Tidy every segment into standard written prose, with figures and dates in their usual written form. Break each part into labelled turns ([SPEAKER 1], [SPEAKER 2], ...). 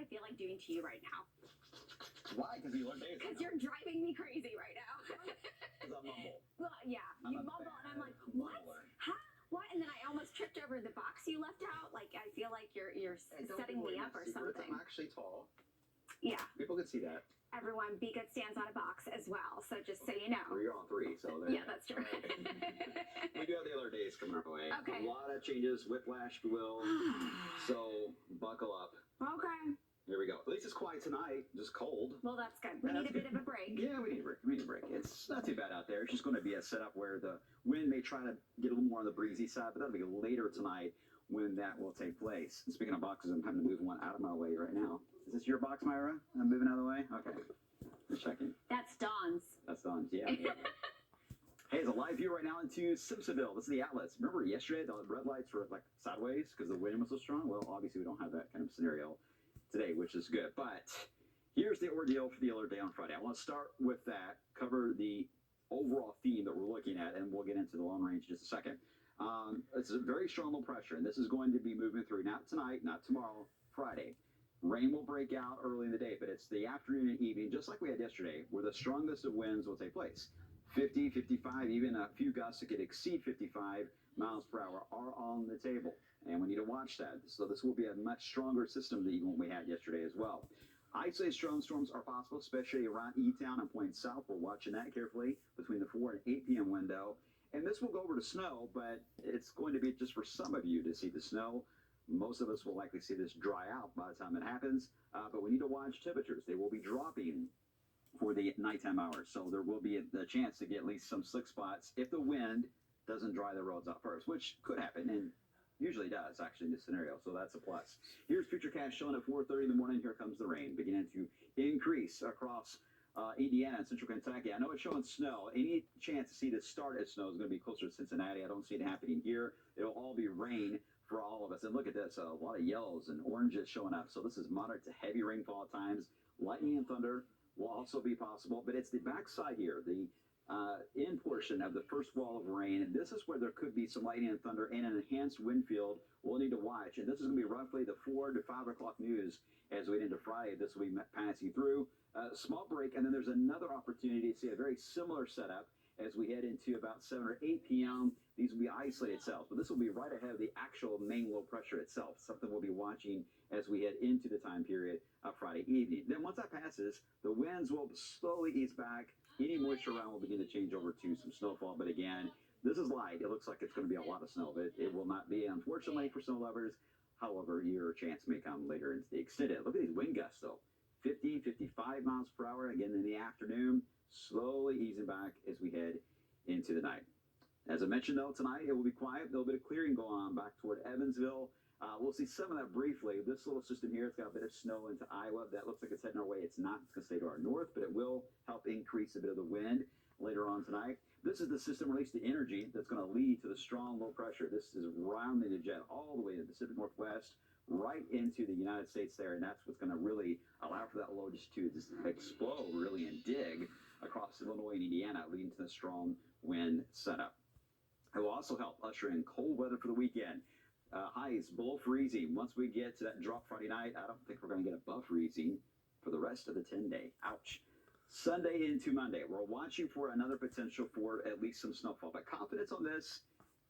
[SPEAKER 1] I feel like doing to you right now.
[SPEAKER 2] Why? Because you learned days.
[SPEAKER 1] Because you're driving me crazy right now.
[SPEAKER 2] Because I mumble.
[SPEAKER 1] Well, yeah, you mumble, and I'm like, what? Huh? What? And then I almost tripped over the box you left out. Like, I feel like you're setting me up or something.
[SPEAKER 2] I'm actually tall.
[SPEAKER 1] Yeah.
[SPEAKER 2] People can see that.
[SPEAKER 1] Everyone, Be Good stands on a box as well, so just so you know.
[SPEAKER 2] You're on 3, so there.
[SPEAKER 1] Yeah, that's true.
[SPEAKER 2] We do have the other days coming our way.
[SPEAKER 1] Okay.
[SPEAKER 2] A lot of changes, whiplash, if you will. So buckle up.
[SPEAKER 1] Okay.
[SPEAKER 2] Here we go. At least it's quiet tonight. Just cold.
[SPEAKER 1] Well, that's good. We need a bit of a break.
[SPEAKER 2] Yeah, we need a break. We need a break. It's not too bad out there. It's just going to be a setup where the wind may try to get a little more on the breezy side, but that'll be later tonight when that will take place. And speaking of boxes, I'm having to move one out of my way right now. Is this your box, Myra? I'm moving out of the way? Okay. Just checking.
[SPEAKER 1] That's Dawn's.
[SPEAKER 2] That's Dawn's, yeah. Hey, it's a live view right now into Simpsonville. This is the outlets. Remember yesterday the red lights were like sideways because the wind was so strong? Well, obviously we don't have that kind of scenario today, which is good. But here's the ordeal for the Alert Day on Friday. I want to start with that, cover the overall theme that we're looking at, and we'll get into the long range in just a second. It's a very strong low pressure, and this is going to be moving through not tonight, not tomorrow, Friday. Rain will break out early in the day, but it's the afternoon and evening, just like we had yesterday, where the strongest of winds will take place. 50, 55, even a few gusts that could exceed 55 miles per hour are on the table. And we need to watch that. So this will be a much stronger system than even what we had yesterday as well. Isolated strong storms are possible, especially around E-Town and points south. We're watching that carefully between the 4 and 8 p.m. window. And this will go over to snow, but it's going to be just for some of you to see the snow. Most of us will likely see this dry out by the time it happens, but we need to watch temperatures. They will be dropping for the nighttime hours, so there will be a chance to get at least some slick spots if the wind doesn't dry the roads out first, which could happen, and usually does, actually, in this scenario, so that's a plus. Here's Futurecast showing at 4:30 in the morning. Here comes the rain, beginning to increase across Indiana and central Kentucky. I know it's showing snow. Any chance to see the start of snow is going to be closer to Cincinnati. I don't see it happening here. It'll all be rain for all of us. And look at this, a lot of yellows and oranges showing up. So this is moderate to heavy rainfall at times. Lightning and thunder will also be possible, but it's the backside here, the in portion of the first wall of rain. And this is where there could be some lightning and thunder and an enhanced wind field we'll need to watch. And this is going to be roughly the 4 to 5 o'clock news as we get into Friday. This will be passing through. Small break, and then there's another opportunity to see a very similar setup as we head into about 7 or 8 p.m. These will be isolated cells, but this will be right ahead of the actual main low pressure itself, something we'll be watching as we head into the time period of Friday evening. Then once that passes, the winds will slowly ease back. Any moisture around will begin to change over to some snowfall, but again, this is light. It looks like it's going to be a lot of snow, but it will not be, unfortunately, for snow lovers. However, your chance may come later into the extended. Look at these wind gusts, though. 50, 55 miles per hour, again in the afternoon, slowly easing back as we head into the night. As I mentioned, though, tonight it will be quiet. A little bit of clearing going on back toward Evansville. We'll see some of that briefly. This little system here, it's got a bit of snow into Iowa. That looks like it's heading our way. It's not. It's going to stay to our north, but it will help increase a bit of the wind later on tonight. This is the system release the energy that's going to lead to the strong low pressure. This is rounding the jet all the way to the Pacific Northwest, right into the United States there, and that's what's going to really allow for that low just to explode really and dig across Illinois and Indiana, leading to the strong wind setup. It will also help usher in cold weather for the weekend. Highs below freezing. Once we get to that drop Friday night, I don't think we're going to get above freezing for the rest of the 10-day. Ouch. Sunday into Monday, we're watching for another potential for at least some snowfall, but confidence on this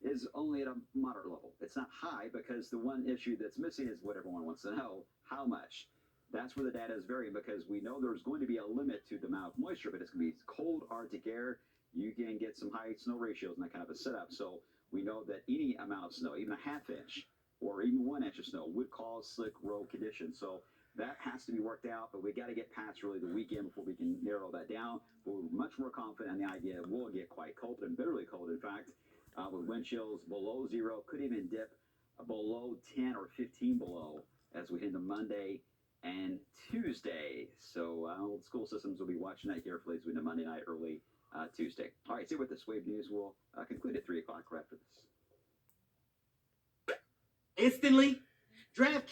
[SPEAKER 2] is only at a moderate level. It's not high because the one issue that's missing is what everyone wants to know, how much. That's where the data is varying because we know there's going to be a limit to the amount of moisture, but it's going to be cold Arctic air. You can get some high snow ratios and that kind of a setup. So we know that any amount of snow, even a half inch or even 1 inch of snow would cause slick road conditions. So that has to be worked out, but we got to get past really the weekend before we can narrow that down. But we're much more confident in the idea it will get quite cold and bitterly cold, in fact, with wind chills below 0, could even dip below 10 or 15 below as we head into Monday and Tuesday. So school systems will be watching that carefully as we head into Monday night, early Tuesday. All right, see what this Wave News will conclude at 3 o'clock right after this.
[SPEAKER 3] Instantly, draft